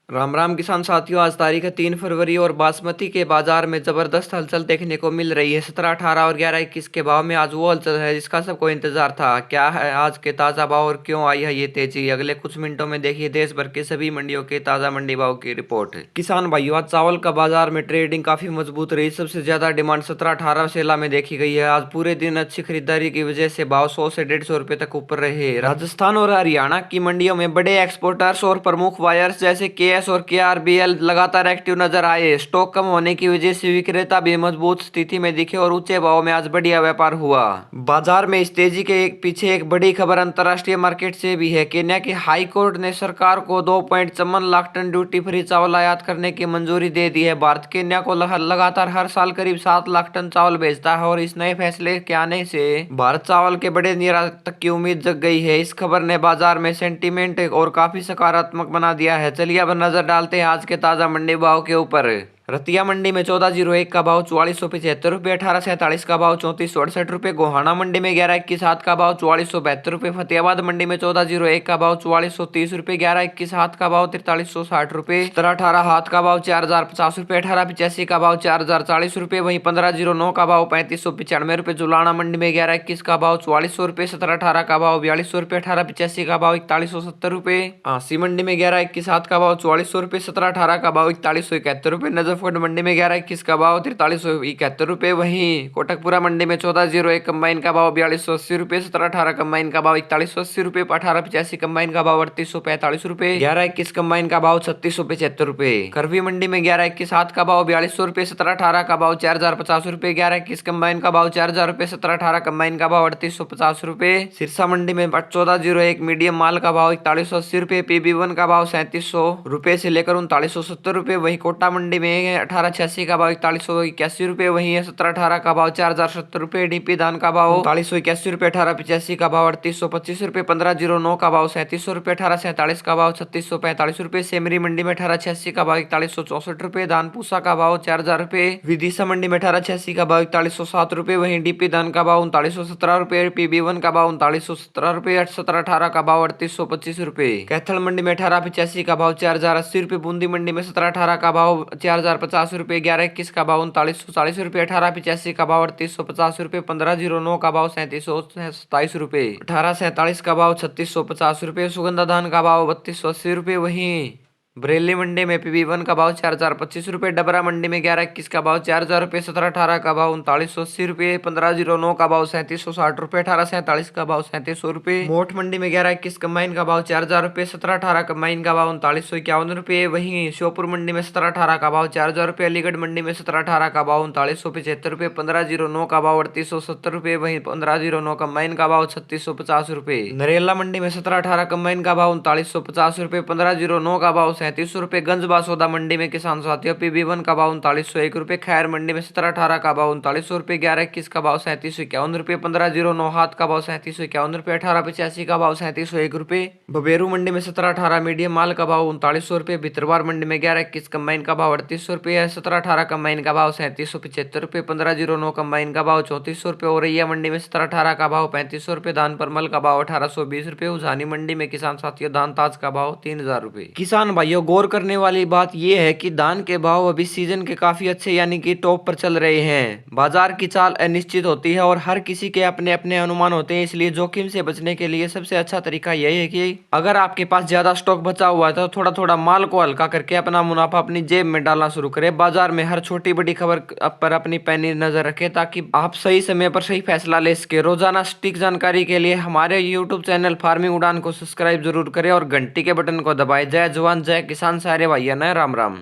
राम राम किसान साथियों, आज तारीख है 3 फरवरी और बासमती के बाजार में जबरदस्त हलचल देखने को मिल रही है। 17, 18 और 11, 21 के भाव में आज वो हलचल है जिसका सबको इंतजार था। क्या है आज के ताजा भाव और क्यों आई है ये तेजी, अगले कुछ मिनटों में देखिए देश भर के सभी मंडियों के ताजा मंडी भाव की रिपोर्ट। किसान भाइयों, आज चावल का बाजार में ट्रेडिंग काफी मजबूत रही। सबसे ज्यादा डिमांड 17, 18 सेला में देखी गई है। आज पूरे दिन अच्छी खरीदारी की वजह से भाव 100 से 150 रुपए तक ऊपर रहे। राजस्थान और हरियाणा की मंडियों में बड़े एक्सपोर्टर्स और प्रमुख बायर्स जैसे केएस और केआरबीएल लगातार एक्टिव नजर आए। स्टॉक कम होने की वजह से विक्रेता भी मजबूत स्थिति में दिखे और ऊंचे भाव में आज बढ़िया व्यापार हुआ। बाजार में इस तेजी के पीछे एक बड़ी खबर अंतर्राष्ट्रीय मार्केट से भी है। केन्या की हाई कोर्ट ने सरकार को 2.54 लाख टन ड्यूटी फ्री चावल आयात करने की मंजूरी दे दी है। भारत केन्या को लगातार हर साल करीब 7 लाख टन चावल भेजता है और इस नए फैसले के आने से भारत चावल के बड़े निर्यात की उम्मीद जग गई है। इस खबर ने बाजार में सेंटीमेंट और काफी सकारात्मक बना दिया है। चलिए अब नजर डालते हैं आज के ताजा मंडी भाव के ऊपर। रतिया मंडी में 1401 का भाव 4475 रुपये, 1847 का भाव 3468 रुपये, गोहाना मंडी में 1121 का भाव 4472 रुपये, फतेहाबाद मंडी में 1401 का भाव 4430 रुपये, 1121 का भाव 4360 रुपये, 1718 हाथ का भाव 4050 रुपये, 1885 का भाव 4040 रुपये, वहीं 1509 का भाव 3595 रुपये, जुलाना मंडी में 1121 का भाव 4400 रुपये, 1718 का भाव 4200 रुपये, 1885 का भाव 4170 रुपये, आसी मंडी में 1121 का भाव 4400 रुपये, 1718 का भाव 4171 रुपये, नजफगढ़ मंडी में 1121 का भाव 4371 रुपये, वहीं कोटकपुरा मंडी में 1401 कंबाइन का भाव 4280 रुपये, 1718 कंबाइन का भाव 4180 रुपये, 1885 कंबाइन का भाव 3845 रुपये, 1121 कंबाइन का भाव 3675 रुपये, करवी मंडी में 1121 हाथ का भाव 4200 रुपये, 1718 का भाव 4050 रुपये, 1121 कंबाइन का भाव 4000 रुपये, 1718 कंबाइन का भाव 3850 रुपये, सिरसा मंडी में 1401 मीडियम माल का भाव 4180 रुपये, PB1 का भाव 3700 रुपये से लेकर 3970 रुपये, वहीं कोटा मंडी में 1886 का भाव 4181 रुपये, वहीं 1718 का भाव 4070 रुपये, डीपी धान का भाव 3981 रुपये, 1885 का भाव 3825 रुपये, 1509 का भाव 3700 रुपये, 1847 का भाव 3645 रुपये, सेमरी मंडी में 1886 का भाव 4164 रुपये, धान पूसा का भाव 4000 रुपये, विदिशा मंडी में 1886 का भाव 4107 रुपये, वहीं डीपी धान का भाव 3917 रुपये, PB1 का भाव 3917 रुपये, 1718 का भाव 3825 रुपये, कैथल मंडी में 1885 का भाव 4080 रुपये, बूंदी मंडी में 1718 का भाव 4050 रुपये, 1121 का भाव 3940 रुपये, 1885 का भाव 3850 रुपये, 1509 का भाव 3727 रुपये, 1847 का भाव 3650 रुपये, सुगंधा धान का भाव 3280 रुपये, वहीं बरेली मंडी में PB1 का भाव 4025 रुपये, डबरा मंडी में 1121 का भाव 4000 रुपये, 1718 का भाव 3980 रुपये, 1509 का भाव 3760 रुपये, 1847 का भाव 3700 रुपये, मोठ मंडी में 1121 कंबाइन का भाव 4000 रुपये, 1718 कंबाइन का भाव 3951 रुपये, वहीं श्योपुर मंडी में 1718 का भाव 4000 रुपये, अलीगढ़ मंडी में 1718 का भाव 3975 रुपये, 1509 का भाव 3870 रुपये, वहीं 1509 कंबाइन का भाव 3650 रुपये, नरेला मंडी में 1718 कंबाइन का भाव 3950 रुपये, 1509 का भाव 3700 रुपये, गंज बासोदा मंडी में किसान साथियों PB1 का भाव 3901 रुपये, खैर मंडी में 1718 का भाव 3900 रुपये, 1121 का भाव 3751 रुपये, 1509 हाथ का भाव 3751 रुपये, 1885 का भाव 3701 रुपये, बबेरू मंडी में 1718 मीडियम माल का भाव 3900 रुपये, भितरवार मंडी में 1121 कंबाइन का भाव 3800 रुपये, 1718 कंबाइन का भाव 3775 रुपये, 1509 कंबाइन का भाव 3400 रुपये, औरैया मंडी में 1718 का भाव 3500 रुपये, धान परमल का भाव 1820 रुपये, उझानी मंडी में किसान साथियों धान ताज का भाव 3000 रुपये। किसान भाइयों, गौर करने वाली बात यह है कि धान के भाव अभी सीजन के काफी अच्छे यानी कि टॉप पर चल रहे हैं। बाजार की चाल अनिश्चित होती है और हर किसी के अपने अपने अनुमान होते हैं, इसलिए जोखिम से बचने के लिए सबसे अच्छा तरीका यही है कि अगर आपके पास ज्यादा स्टॉक बचा हुआ है तो थोड़ा थोड़ा माल को हल्का करके अपना मुनाफा अपनी जेब में डालना शुरू करें। बाजार में हर छोटी बड़ी खबर पर अपनी पैनी नजर रखें ताकि आप सही समय पर सही फैसला ले सके। रोजाना सटीक जानकारी के लिए हमारे यूट्यूब चैनल फार्मिंग उड़ान को सब्सक्राइब जरूर करें और घंटी के बटन को दबाएं। जय जवान जय किसान सारे भाइयों ने राम राम।